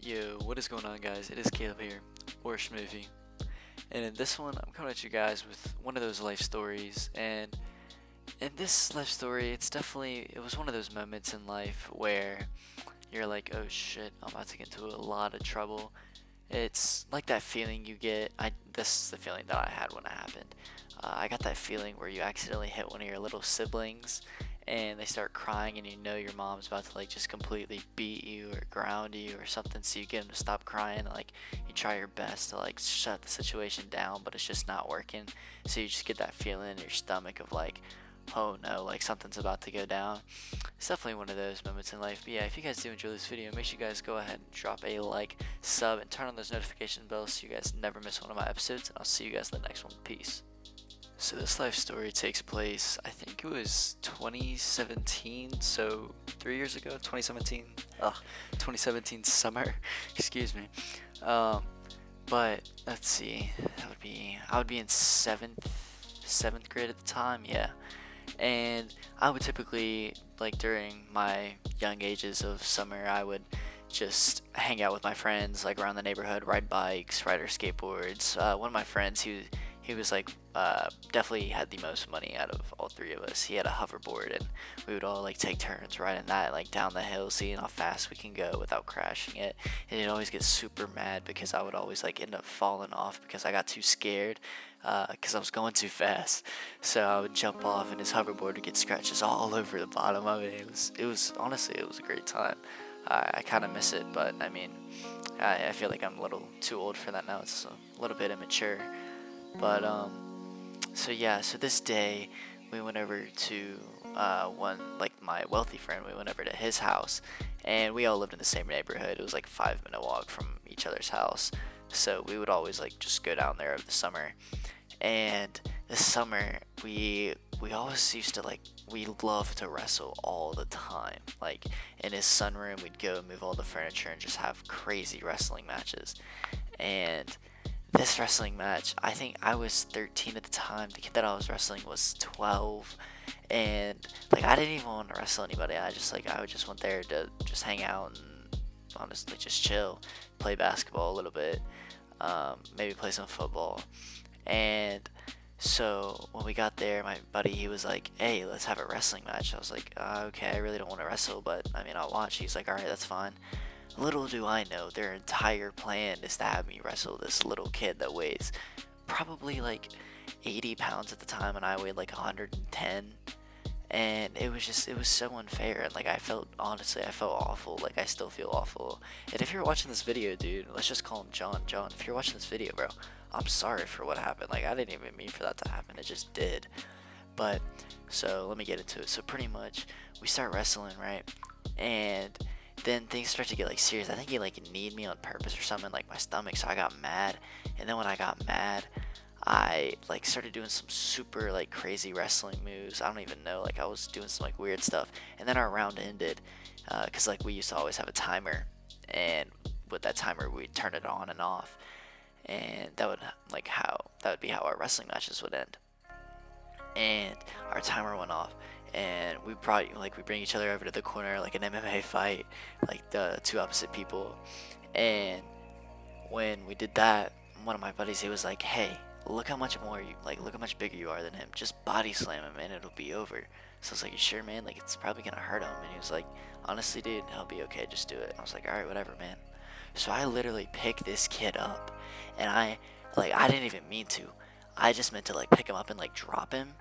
Yo, what is going on, guys? It is Caleb here, or Schmovie, and in this one, I'm coming at you guys with one of those life stories. And in this life story, it was one of those moments in life where you're like, oh shit, I'm about to get into a lot of trouble. It's like that feeling you get. This is the feeling that I had when it happened. I got that feeling where you accidentally hit one of your little siblings, and they start crying, and you know your mom's about to like just completely beat you or ground you or something. So you get them to stop crying. And, like, you try your best to like shut the situation down, but it's just not working. So you just get that feeling in your stomach of like, oh no, like something's about to go down. It's definitely one of those moments in life. But yeah, if you guys do enjoy this video, make sure you guys go ahead and drop a like, sub, and turn on those notification bells so you guys never miss one of my episodes. And I'll see you guys in the next one. Peace. So this life story takes place, I think it was 2017, so 3 years ago, 2017, 2017 summer, excuse me. Um, but let's see, I would be in seventh grade at the time, yeah. And I would typically, like during my young ages of summer, I would just hang out with my friends, like around the neighborhood, ride bikes, ride our skateboards. One of my friends, he was like definitely had the most money out of all three of us. He had a hoverboard, and we would all like take turns riding that like down the hill, seeing how fast we can go without crashing it. And he'd always get super mad because I would always like end up falling off because I got too scared because I was going too fast. So I would jump off, and his hoverboard would get scratches all over the bottom of it. It was honestly, it was a great time. I kind of miss it, but I mean, I feel like I'm a little too old for that now. It's a little bit immature. But so yeah, so this day we went over to one, like my wealthy friend. We went over to his house, and we all lived in the same neighborhood. It was like 5 minute walk from each other's house. So we would always like just go down there over the summer. And this summer we always used to like, we loved to wrestle all the time. Like in his sunroom, we'd go move all the furniture and just have crazy wrestling matches. And this wrestling match, I think I was 13 at the time. The kid that I was wrestling was 12, and like I didn't even want to wrestle anybody. I would just went there to just hang out and honestly just chill, play basketball a little bit, maybe play some football. And so when we got there, my buddy, he was like, "Hey, let's have a wrestling match." I was like, "Okay, I really don't want to wrestle, but I mean, I'll watch." He's like, "All right, that's fine." Little do I know, their entire plan is to have me wrestle this little kid that weighs probably like 80 pounds at the time, and I weighed like 110. And it was so unfair. And like, honestly, I felt awful. Like, I still feel awful. And if you're watching this video, dude, let's just call him John. John, if you're watching this video, bro, I'm sorry for what happened. Like, I didn't even mean for that to happen. It just did. But, so let me get into it. So, pretty much, we start wrestling, right? And then things start to get like serious. I think he like kneed me on purpose or something, like my stomach. So I got mad, and then when I got mad, I like started doing some super like crazy wrestling moves. I don't even know. Like I was doing some like weird stuff, and then our round ended because like we used to always have a timer, and with that timer we'd turn it on and off, and that would be how our wrestling matches would end. And our timer went off, and we bring each other over to the corner like an MMA fight, like the two opposite people. And when we did that, one of my buddies, he was like, "Hey, look how much look how much bigger you are than him. Just body slam him and it'll be over." So I was like, "You sure, man? Like, it's probably gonna hurt him." And he was like, "Honestly, dude, I'll be okay. Just do it." And I was like, "All right, whatever, man." So I literally picked this kid up, and I didn't even mean to. I just meant to like pick him up and like drop him,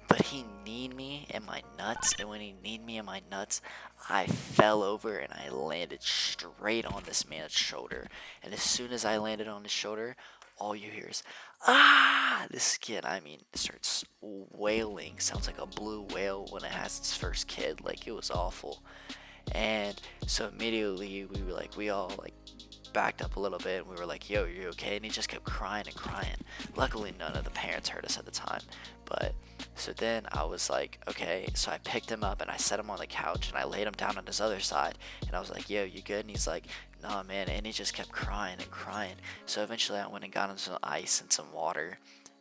but he kneed me in my nuts, and when he kneed me in my nuts, I fell over and I landed straight on this man's shoulder. And as soon as I landed on his shoulder, all you hear is, "Ah!" This kid, I mean, starts wailing. Sounds like a blue whale when it has its first kid. Like, it was awful. And so immediately we all like backed up a little bit, and we were like, "Yo, you okay?" And he just kept crying and crying. Luckily, none of the parents heard us at the time. But so then I was like, okay. So I picked him up and I set him on the couch, and I laid him down on his other side, and I was like, "Yo, you good?" And he's like, "Nah, man." And he just kept crying and crying. So eventually I went and got him some ice and some water,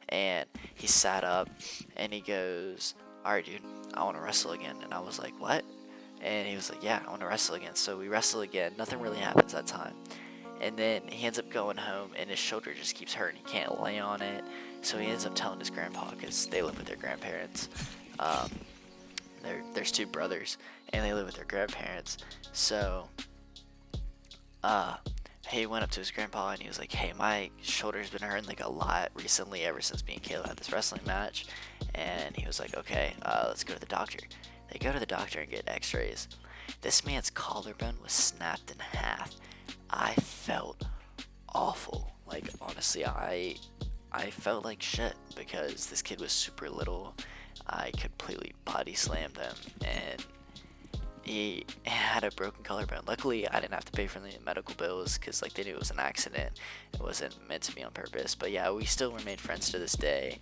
and he sat up and he goes, "All right, dude, I want to wrestle again." And I was like, "What?" And he was like, yeah, I want to wrestle again. So we wrestle again. Nothing really happens that time. And then he ends up going home, and his shoulder just keeps hurting. He can't lay on it. So he ends up telling his grandpa, because they live with their grandparents. There's two brothers, and they live with their grandparents. So he went up to his grandpa, and he was like, hey, my shoulder's been hurting like a lot recently, ever since me and Caleb had this wrestling match. And he was like, okay, let's go to the doctor. They go to the doctor and get x-rays. This man's collarbone was snapped in half. I felt awful. Like, honestly, I felt like shit, because this kid was super little. I completely body slammed him, and he had a broken collarbone. Luckily, I didn't have to pay for the medical bills, because like, they knew it was an accident. It wasn't meant to be on purpose. But yeah, we still remain friends to this day.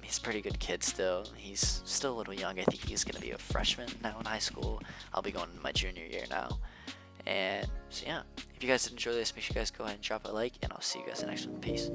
He's a pretty good kid still. He's still a little young. I think he's going to be a freshman now in high school. I'll be going into my junior year now. And so yeah, if you guys did enjoy this, make sure you guys go ahead and drop a like, and I'll see you guys in the next one. Peace.